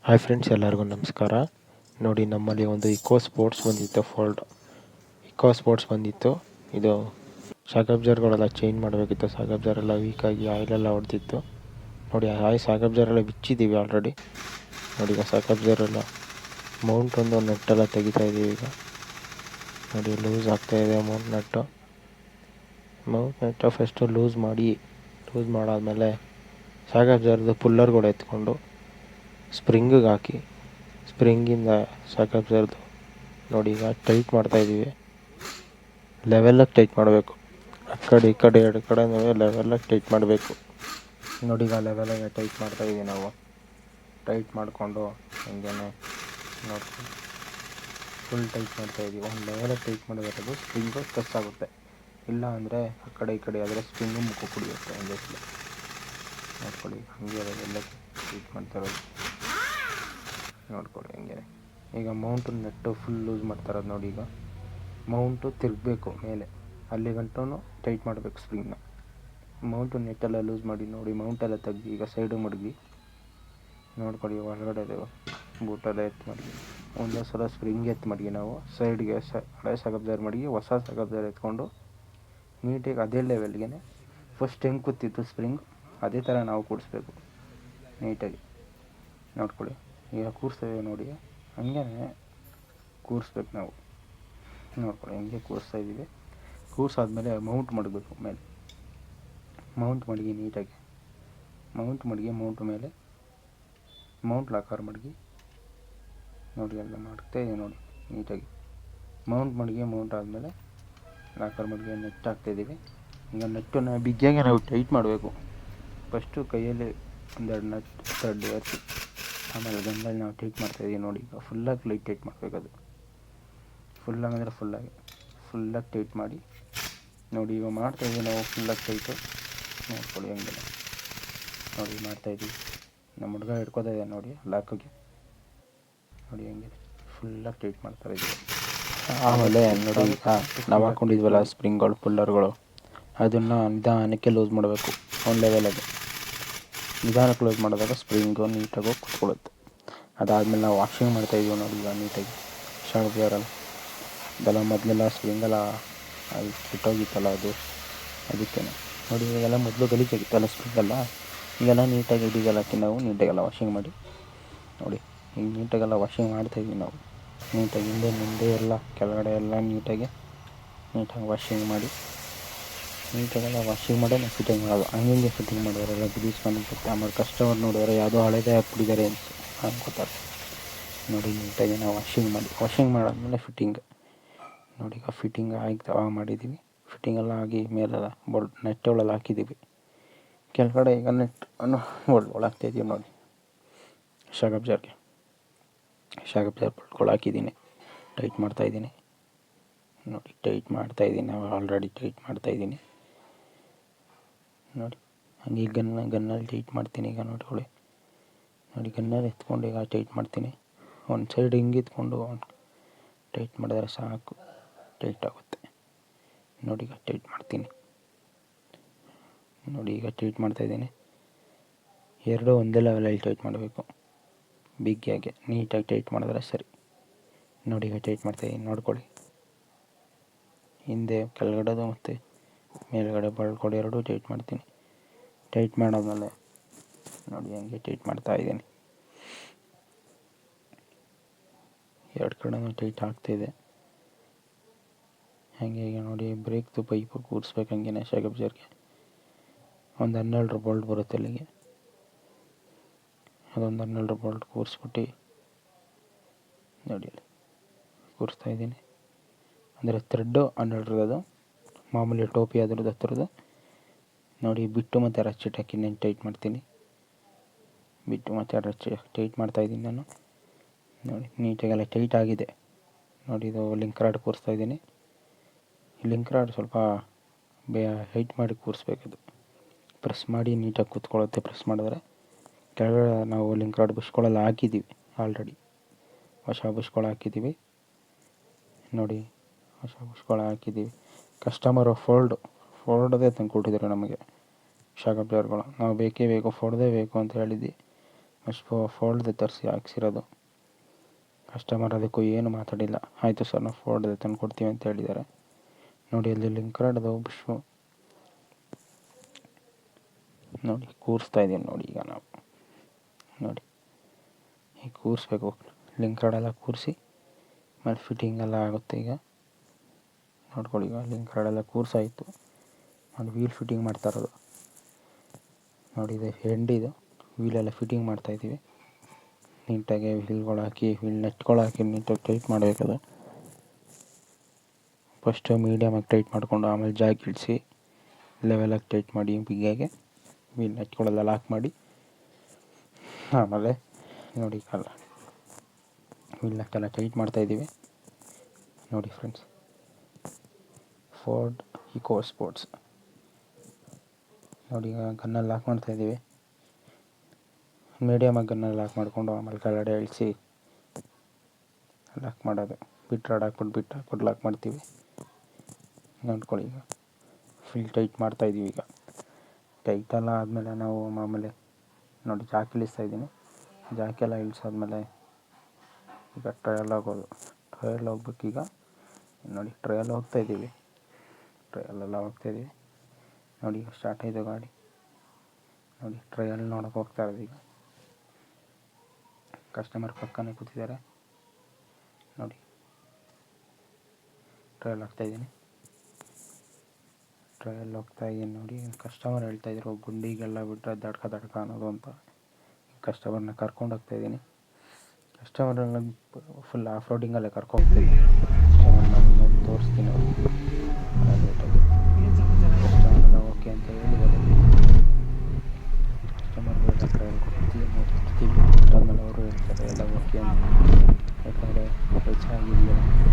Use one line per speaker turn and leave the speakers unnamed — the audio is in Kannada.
ಹಾಯ್ ಫ್ರೆಂಡ್ಸ್, ಎಲ್ಲರಿಗೂ ನಮಸ್ಕಾರ. ನೋಡಿ, ನಮ್ಮಲ್ಲಿ ಒಂದು ಇಕೋ ಸ್ಪೋರ್ಟ್ಸ್ ಬಂದಿತ್ತು. ಇದು ಶಾಕ್ ಅಬ್ಸರ್ವರೆಲ್ಲ ಚೇಂಜ್ ಮಾಡಬೇಕಿತ್ತು. ಶಾಕ್ ಅಬ್ಸರ್ವೆಲ್ಲ ವೀಕಾಗಿ ಆಯಿಲೆಲ್ಲ ಹೊಡೆದಿತ್ತು. ನೋಡಿ, ಶಾಕ್ ಅಬ್ಸರ್ವೆಲ್ಲ ಬಿಚ್ಚಿದ್ದೀವಿ ಆಲ್ರೆಡಿ. ನೋಡಿ, ಈಗ ಶಾಕ್ ಅಬ್ಸರ್ವೆಲ್ಲ ಮೌಂಟ್ ಒಂದು ನೆಟ್ಟೆಲ್ಲ ತೆಗಿತಾ ಇದ್ದೀವಿ. ಈಗ ನೋಡಿ, ಲೂಸ್ ಆಗ್ತಾಯಿದೆ ಮೌಂಟ್ ನೆಟ್ಟು ಫಸ್ಟು ಲೂಸ್ ಮಾಡಾದಮೇಲೆ ಶಾಕ್ ಅಬ್ಸರ್ವ್ದು ಪುಲ್ಲರ್ಗಳು ಎತ್ಕೊಂಡು ಸ್ಪ್ರಿಂಗಿಗೆ ಹಾಕಿ, ಸ್ಪ್ರಿಂಗಿಂದ ಶಾಕ್ ಅಬ್ಸರ್ವ್ದು ನೋಡಿ ಈಗ ಟೈಟ್ ಮಾಡ್ತಾಯಿದ್ದೀವಿ. ಲೆವೆಲಾಗಿ ಟೈಟ್ ಮಾಡಬೇಕು. ಆ ಕಡೆ ಈ ಕಡೆ ಎರಡು ಕಡೆ ಲೆವೆಲಾಗಿ ಟೈಟ್ ಮಾಡಬೇಕು. ನೋಡಿ, ಈಗ ಲೆವೆಲಾಗಿ ಟೈಟ್ ಮಾಡ್ತಾಯಿದ್ದೀವಿ ನಾವು. ಟೈಟ್ ಮಾಡಿಕೊಂಡು ಹಿಂಗೆ ನೋಡ್ಕೊಂಡು ಫುಲ್ ಟೈಟ್ ಮಾಡ್ತಾಯಿದ್ದೀವಿ. ಒಂದು ಲೆವೆಲಾಗಿ ಟೈಟ್ ಮಾಡಬೇಕು. ಸ್ಪ್ರಿಂಗು ಪ್ರೆಸ್ ಆಗುತ್ತೆ. ಇಲ್ಲ ಅಂದರೆ ಆ ಕಡೆ ಈ ಕಡೆ ಆದರೆ ಸ್ಪ್ರಿಂಗು ಮುಖ ಕುಡಿಯುತ್ತೆ. ಒಂದೇ ಸಲ ನೋಡ್ಕೊಳ್ಳಿ, ಹಂಗೆ ಎಲ್ಲ ಟೈಟ್ ಮಾಡ್ತಾಯಿರೋದು ನೋಡ್ಕೊಳ್ಳಿ. ಹಂಗೆ ಈಗ ಮೌಂಟು ನೆಟ್ಟು ಫುಲ್ ಲೂಸ್ ಮಾಡ್ತಾಯಿರೋದು ನೋಡಿ. ಈಗ ಮೌಂಟು ತಿರುಗಬೇಕು ಮೇಲೆ, ಅಲ್ಲಿ ಗಂಟೂ ಟೈಟ್ ಮಾಡಬೇಕು ಸ್ಪ್ರಿಂಗ್ನ. ಮೌಂಟು ನೆಟ್ಟೆಲ್ಲ ಲೂಸ್ ಮಾಡಿ ನೋಡಿ, ಮೌಂಟೆಲ್ಲ ತೆಗ್ದು ಈಗ ಸೈಡು ಮಡಗಿ ನೋಡ್ಕೊಳ್ಳಿ. ಒಳಗಡೆ ಬೂಟೆಲ್ಲ ಎತ್ತು ಮಡಗಿ ಒಂದೇ ಸಲ ಸ್ಪ್ರಿಂಗ್ ಎತ್ತು ಮಡಗಿ ನಾವು ಸೈಡ್ಗೆ ಹಳೆ ಶಾಕ್ ಅಬ್ಸರ್ವ್ ಮಡಗಿ ಹೊಸ ಶಾಕ್ ಅಬ್ಸರ್ವ್ ಎತ್ಕೊಂಡು ನೀಟಾಗಿ ಅದೇ ಲೆವೆಲ್ಗೆ ಫಸ್ಟ್ ಹೆಂಗೆ ಕೂತಿತ್ತು ಸ್ಪ್ರಿಂಗ್ ಅದೇ ಥರ ನಾವು ಕೂಡಿಸ್ಬೇಕು ನೀಟಾಗಿ. ನೋಡ್ಕೊಳ್ಳಿ, ಈಗ ಕೂರಿಸ್ತೇವೆ ನೋಡಿ, ಹಂಗೆ ಕೂರಿಸ್ಬೇಕು ನಾವು. ನೋಡ್ಕೊಳ್ಳಿ, ಹಂಗೆ ಕೂರಿಸ್ತಾಯಿದ್ದೀವಿ. ಕೂರಿಸಾದ್ಮೇಲೆ ಮೌಂಟ್ ಮಾಡಬೇಕು ಮೇಲೆ. ಮೌಂಟ್ ಮಡಗಿ ನೀಟಾಗಿ ಮೌಂಟ್ ಮೇಲೆ ಮೌಂಟ್ ಲಾಕರ್ ಮಡಗಿ ನೋಡಿ. ಎಲ್ಲ ಮಾಡ್ತಾಯಿದ್ದೀವಿ ನೋಡಿ ನೀಟಾಗಿ. ಮೌಂಟ್ ಆದಮೇಲೆ ಲಾಕರ್ ಮಡಗಿ ನೆಟ್ ಹಾಕ್ತಾಯಿದ್ದೀವಿ. ಈಗ ನೆಟ್ಟನ್ನು ಬಿಗಿಯಾಗಿ ನಾವು ಟೈಟ್ ಮಾಡಬೇಕು. ಫಸ್ಟು ಕೈಯಲ್ಲಿ ಒಂದೆರಡು ನಟ್ ಥ್ರೆಡ್ ಏರಿಸಿ ಆಮೇಲೆ ಗಂಡಲ್ಲಿ ನಾವು ಟೈಟ್ ಮಾಡ್ತಾಯಿದ್ದೀವಿ ನೋಡಿ. ಈಗ ಫುಲ್ಲಾಗಿ ಟೈಟ್ ಮಾಡಬೇಕು. ಅದು ಫುಲ್ಲಾಗಿ ಅಂದರೆ ಫುಲ್ಲಾಗಿ ಟೈಟ್ ಮಾಡಿ ನೋಡಿ. ಈಗ ಮಾಡ್ತಾಯಿದ್ದೀವಿ ನಾವು ಫುಲ್ಲಾಗಿ ಟೈಟು. ನೋಡ್ಕೊಳ್ಳಿ, ಹಂಗೆಲ್ಲ ನೋಡಿ ಮಾಡ್ತಾಯಿದ್ದೀವಿ. ನಮ್ಮ ಹುಡುಗ ಹಿಡ್ಕೋತಾ ಇದೆ ನೋಡಿ ಲಾಕಿಗೆ. ನೋಡಿ, ಹಂಗೆ ಫುಲ್ಲಾಗಿ ಟೈಟ್ ಮಾಡ್ತಾಯಿದ್ದೀವಿ. ಆಮೇಲೆ ನೋಡಿ, ಈಗ ನಾವು ಹಾಕ್ಕೊಂಡಿದ್ವಲ್ಲ ಸ್ಪ್ರಿಂಗ್ಗಳು ಪುಲ್ಲರ್ಗಳು, ಅದನ್ನು ನಿಧಾನಕ್ಕೆ ಲೂಸ್ ಮಾಡಬೇಕು. ಒಂದು ಲೆವೆಲಾಗಿ ನಿಧಾನಕ್ಕೆ ಲೂಸ್ ಮಾಡಿದಾಗ ಸ್ಪ್ರಿಂಗು ನೀಟಾಗಿ ಕುತ್ಕೊಳ್ಳುತ್ತೆ. ಅದಾದಮೇಲೆ ನಾವು ವಾಷಿಂಗ್ ಮಾಡ್ತಾಯಿದ್ದೀವಿ ನೋಡಿ. ಈಗ ನೀಟಾಗಿ ಶಾಕ್ ಅಬ್ಸರ್ವರ್ ಇದೆಲ್ಲ ಮೊದಲೆಲ್ಲ ಸ್ಪ್ರಿಂಗೆಲ್ಲ ಅದು ಬಿಟ್ಟೋಗಿತ್ತಲ್ಲ, ಅದಕ್ಕೆ ನೋಡಿ. ಇವಾಗೆಲ್ಲ ಮೊದಲು ಗಲೀಜಾಗಿತ್ತಲ್ಲ ಸ್ಪ್ರಿಂಗೆಲ್ಲ, ಈಗೆಲ್ಲ ನೀಟಾಗಿ ಡೀಸೆಲ್ ಹಾಕಿ ನಾವು ನೀಟಾಗೆಲ್ಲ ವಾಷಿಂಗ್ ಮಾಡಿ ನೋಡಿ. ಈಗ ನೀಟಾಗೆಲ್ಲ ವಾಷಿಂಗ್ ಮಾಡ್ತಾಯಿದ್ವಿ ನಾವು ನೀಟಾಗಿ. ಮುಂದೆ ಎಲ್ಲ ಕೆಳಗಡೆ ಎಲ್ಲ ನೀಟಾಗಿ ವಾಷಿಂಗ್ ಮಾಡಿ ನೀಟಾಗೆಲ್ಲ ವಾಷಿಂಗ್ ಮಾಡಿ ನಾವು ಫಿಟ್ಟಿಂಗ್ ಮಾಡೋದು. ಹಂಗೆ ಫಿಟ್ಟಿಂಗ್ ಮಾಡೋರೆಲ್ಲ ಗಲೀಜು ಬಂದುಬಿಡುತ್ತೆ. ಆಮೇಲೆ ಕಸ್ಟಮರ್ ನೋಡಿದ್ರೆ ಯಾವುದೋ ಹಳೇದೇ ಹಾಕ್ಬಿಟ್ಟಿದ್ದಾರೆ ಅಂತ ಅನ್ಕೋತಾರೆ ನೋಡಿ. ನೀಟಾಗಿ ನಾವು ವಾಷಿಂಗ್ ಮಾಡಾದ್ಮೇಲೆ ಫಿಟ್ಟಿಂಗ್ ನೋಡಿ. ಈಗ ಫಿಟ್ಟಿಂಗ್ ಆಗಿ ಮಾಡಿದ್ದೀವಿ. ಫಿಟ್ಟಿಂಗೆಲ್ಲ ಆಗಿ ಮೇಲೆಲ್ಲ ನೆಟ್ ಒಳಗೆ ಹಾಕಿದ್ದೀವಿ. ಕೆಳಗಡೆ ಈಗ ನೆಟ್ ಒಳಗಾಗ್ತಾಯಿದ್ದೀವಿ ನೋಡಿ. ಶಾಕ್ ಅಬ್ಸರ್ವ್ಗೆ ಬೋಲ್ಟ್ಗಳು ಹಾಕಿದ್ದೀನಿ. ಟೈಟ್ ಮಾಡ್ತಾಯಿದ್ದೀನಿ ನೋಡಿ. ಆಲ್ರೆಡಿ ಟೈಟ್ ಮಾಡ್ತಾಯಿದ್ದೀನಿ ನೋಡಿ. ಹಂಗೆ ಗನ್ನಲ್ಲಿ ಟೈಟ್ ಮಾಡ್ತೀನಿ. ಈಗ ನೋಡ್ಕೊಳ್ಳಿ ನೋಡಿ, ಗನ್ನಲ್ಲಿ ಎತ್ಕೊಂಡು ಈಗ ಟೈಟ್ ಮಾಡ್ತೀನಿ. ಒಂದು ಸೈಡ್ ಹಿಂಗೆ ಎತ್ಕೊಂಡು ಟೈಟ್ ಮಾಡಿದ್ರೆ ಸಾಕು, ಟೈಟ್ ಆಗುತ್ತೆ ನೋಡಿ. ಈಗ ಟೈಟ್ ಮಾಡ್ತೀನಿ ನೋಡಿ. ಈಗ ಟೈಟ್ ಮಾಡ್ತಾಯಿದ್ದೀನಿ. ಎರಡೂ ಒಂದೇ ಲೆವೆಲಲ್ಲಿ ಟೈಟ್ ಮಾಡಬೇಕು. ಬಿಗಿಯಾಗಿ ನೀಟಾಗಿ ಟೈಟ್ ಮಾಡಿದ್ರೆ ಸರಿ ನೋಡಿ. ಈಗ ಟೈಟ್ ಮಾಡ್ತಾಯಿದ್ದೀನಿ ನೋಡ್ಕೊಳ್ಳಿ. ಹಿಂದೆ ಕೆಳಗಡೆದು ಮತ್ತು ಮೇಲ್ಗಡೆ ಬೋಲ್ಟ್ಗಳು ಎರಡೂ ಟೈಟ್ ಮಾಡ್ತೀನಿ. ಟೈಟ್ ಮಾಡಾದ್ಮೇಲೆ ನೋಡಿ ಹಂಗೆ ಟೈಟ್ ಮಾಡ್ತಾಯಿದ್ದೀನಿ. ಎರಡು ಕಡೆನೂ ಟೈಟ್ ಆಗ್ತಾಯಿದೆ. ಹಾಗೆ ಈಗ ನೋಡಿ, ಬ್ರೇಕ್ದು ಪೈಪು ಕೂರಿಸ್ಬೇಕು. ಹಂಗೆ ಶಾಕ್ ಅಬ್ಸರ್ವ್ಗೆ ಒಂದು 12 ಬೋಲ್ಟ್ ಬರುತ್ತೆ ಅಲ್ಲಿಗೆ. ಅದೊಂದು 12 ಬೋಲ್ಟ್ ಕೂರಿಸ್ಬಿಟ್ಟು ನೋಡಿ ಅಲ್ಲಿ ಕೂರಿಸ್ತಾಯಿದ್ದೀನಿ. ಅಂದರೆ ಥ್ರೆಡ್ಡು 12 ಅದು ಮಾಮೂಲಿ ಟೋಪಿ ಅದ್ರದ್ದು ಹತ್ರದ್ದು ನೋಡಿ. ಬಿಟ್ಟು ಮತ್ತು ರಚ್ಚೆಟ್ ಹಾಕಿ ನಾನು ಟೈಟ್ ಮಾಡ್ತೀನಿ. ಟೈಟ್ ಮಾಡ್ತಾಯಿದ್ದೀನಿ ನಾನು ನೋಡಿ. ನೀಟಾಗೆಲ್ಲ ಟೈಟ್ ಆಗಿದೆ ನೋಡಿ. ಇದು ಲಿಂಕ್ ರಾಡ್ ಕೂರಿಸ್ತಾಯಿದ್ದೀನಿ. ಲಿಂಕ್ ರಾಡ್ ಸ್ವಲ್ಪ ಹೈಟ್ ಮಾಡಿ ಕೂರಿಸ್ಬೇಕದು. ಪ್ರೆಸ್ ಮಾಡಿ ನೀಟಾಗಿ ಕೂತ್ಕೊಳ್ಳುತ್ತೆ. ಪ್ರೆಸ್ ಮಾಡಿದ್ರೆ ಕೆಳಗಡೆ ನಾವು ಲಿಂಕ್ ರಾಡ್ ಬುಷ್ಗಳೆಲ್ಲ ಹಾಕಿದ್ದೀವಿ ಆಲ್ರೆಡಿ. ಹೊಸ ಬುಷ್ಗಳು ಹಾಕಿದ್ದೀವಿ ನೋಡಿ. ಕಸ್ಟಮರು ಫೋಲ್ಡದೇ ತಂದು ಕೊಟ್ಟಿದ್ದಾರೆ ನಮಗೆ ಶಾಕ್ ಅಬ್ಸರ್ವರ್ಗಳು. ನಾವು ಬೇಕೇ ಬೇಕು ಫೋಲ್ಡೇ ಬೇಕು ಅಂತ ಹೇಳಿದ್ವಿ. ಅಷ್ಟು ಫೋಲ್ಡ್ದೆ ತರಿಸಿ ಹಾಕ್ಸಿರೋದು. ಕಸ್ಟಮರ್ ಅದಕ್ಕೂ ಏನು ಮಾತಾಡಿಲ್ಲ. ಆಯಿತು ಸರ್ ನಾವು ಫೋಲ್ಡ್ದೆ ತಂದು ಕೊಡ್ತೀವಿ ಅಂತ ಹೇಳಿದ್ದಾರೆ. ನೋಡಿ ಅಲ್ಲಿ ಲಿಂಕ್ ರಾಡೋದು ಬುಷು ನೋಡಿ ಕೂರಿಸ್ತಾ ಇದ್ದೀನಿ ನೋಡಿ. ಈಗ ನಾವು ನೋಡಿ ಈಗ ಕೂರಿಸ್ಬೇಕು, ಲಿಂಕ್ ರಾಡೆಲ್ಲ ಕೂರಿಸಿ ಆಮೇಲೆ ಫಿಟ್ಟಿಂಗ್ ಎಲ್ಲ ಆಗುತ್ತೆ. ಈಗ ನೋಡ್ಕೊಳ್ಳಿ, ಈಗ ಲಿಂಕ್ ರಾಡೆಲ್ಲ ಕೂರಿಸಾಯಿತು. ನೋಡಿ ವೀಲ್ ಫಿಟ್ಟಿಂಗ್ ಮಾಡ್ತಾ ಇರೋದು ನೋಡಿ. ಇದು ಎಂಡಿದು ವೀಲೆಲ್ಲ ಫಿಟ್ಟಿಂಗ್ ಮಾಡ್ತಾಯಿದ್ದೀವಿ. ನೀಟಾಗಿ ವೀಲ್ಗಳು ಹಾಕಿ ವೀಲ್ ನೆಟ್ಗಳು ಹಾಕಿ ನೀಟಾಗಿ ಟೈಟ್ ಮಾಡಬೇಕದು. ಫಸ್ಟು ಮೀಡಿಯಮಾಗಿ ಟೈಟ್ ಮಾಡಿಕೊಂಡು ಆಮೇಲೆ ಜಾಕ್ ಇಳಿಸಿ ಲೆವೆಲಾಗಿ ಟೈಟ್ ಮಾಡಿ ಬಿಗಿಯಾಗೆ ವೀಲ್ ನೆಟ್ಗಳೆಲ್ಲ ಲಾಕ್ ಮಾಡಿ ಆಮೇಲೆ ನೋಡಿ ಕಲ್ಲ ವೀಲ್ ನೆಟ್ಟೆಲ್ಲ ಟೈಟ್ ಮಾಡ್ತಾಯಿದ್ದೀವಿ ನೋಡಿ ಫ್ರೆಂಡ್ಸ್. ಫೋರ್ಡ್ ಇಕೋ ಸ್ಪೋರ್ಟ್ಸ್ ನೋಡಿ. ಈಗ ಗನ್ನಲ್ಲಿ ಲಾಕ್ ಮಾಡ್ತಾಯಿದ್ದೀವಿ. ಮೀಡಿಯಮಾಗಿ ಗನ್ನಲ್ಲಿ ಲಾಕ್ ಮಾಡಿಕೊಂಡು ಆಮೇಲೆ ಕೆಳಗಡೆ ಇಳಿಸಿ ಲಾಕ್ ಮಾಡೋದು. ಬಿಟ್ಟು ರಾಡ್ ಹಾಕ್ಬಿಟ್ಟು ಲಾಕ್ ಮಾಡ್ತೀವಿ. ನೋಡ್ಕೊಳ್ಳಿ, ಈಗ ಫುಲ್ ಟೈಟ್ ಮಾಡ್ತಾಯಿದ್ದೀವಿ. ಈಗ ಟೈಟ್ ಎಲ್ಲ ಆದಮೇಲೆ ನಾವು ಮಾಮೂಲಿ ನೋಡಿ ಜಾಕ್ ಇಳಿಸ್ತಾಯಿದ್ದೀನಿ. ಜಾಕೆಲ್ಲ ಇಳಿಸಾದ್ಮೇಲೆ ಈಗ ಟ್ರಯಲ್ ಹೋಗೋದು. ಟ್ರಯಲ್ ಹೋಗ್ಬೇಕೀಗ ನೋಡಿ. ಟ್ರಯಲ್ ಹೋಗ್ತಾಯಿದ್ದೀವಿ. ಟ್ರಯಲೆಲ್ಲ ಹೋಗ್ತಾಯಿದ್ದೀವಿ ನೋಡಿ. ಈಗ ಸ್ಟಾರ್ಟ್ ಆಯಿತು ಗಾಡಿ ನೋಡಿ. ಟ್ರಯಲ್ ನೋಡೋಕೆ ಹೋಗ್ತಾ ಇರೋದು. ಈಗ ಕಸ್ಟಮರ್ ಪಕ್ಕನೇ ಕೂತಿದ್ದಾರೆ ನೋಡಿ. ಟ್ರಯಲ್ ಹೋಗ್ತಾಯಿದ್ದೀನಿ ನೋಡಿ. ಕಸ್ಟಮರ್ ಹೇಳ್ತಾಯಿದ್ರು ಗುಂಡಿಗೆಲ್ಲ ಬಿಟ್ಟರೆ ದಡ್ಕ ಅನ್ನೋದು ಅಂತ. ಕಸ್ಟಮರ್ನ ಕರ್ಕೊಂಡು ಹೋಗ್ತಾಯಿದ್ದೀನಿ. ಕಸ್ಟಮರೆಲ್ಲ ಫುಲ್ ಆಫ್ ರೋಡಿಂಗಲ್ಲೇ ಕರ್ಕೊಂಡೋಗ್ತೀನಿ. ಕಸ್ಟಮರ್ನ ತೋರಿಸ್ತೀನಿ ಅವ್ರಿಗೆ. ಕಸ್ಟಮರೆಲ್ಲ ಓಕೆ ಅಂತ ಹೇಳಿದ್ದಾರೆ. ಕಸ್ಟಮರ್ಗೆಲ್ಲ ಟ್ರಯಲ್ ಕೊಡ್ತೀವಿ, ನೋಡ್ತಿರ್ತೀವಿ. ಆಮೇಲೆ ಅವರು ಹೇಳ್ತಾರೆ ಎಲ್ಲ ಓಕೆ ಅಂತ. ಯಾಕಂದರೆ ಹೆಚ್ಚಾಗಿದೆಯಲ್ಲ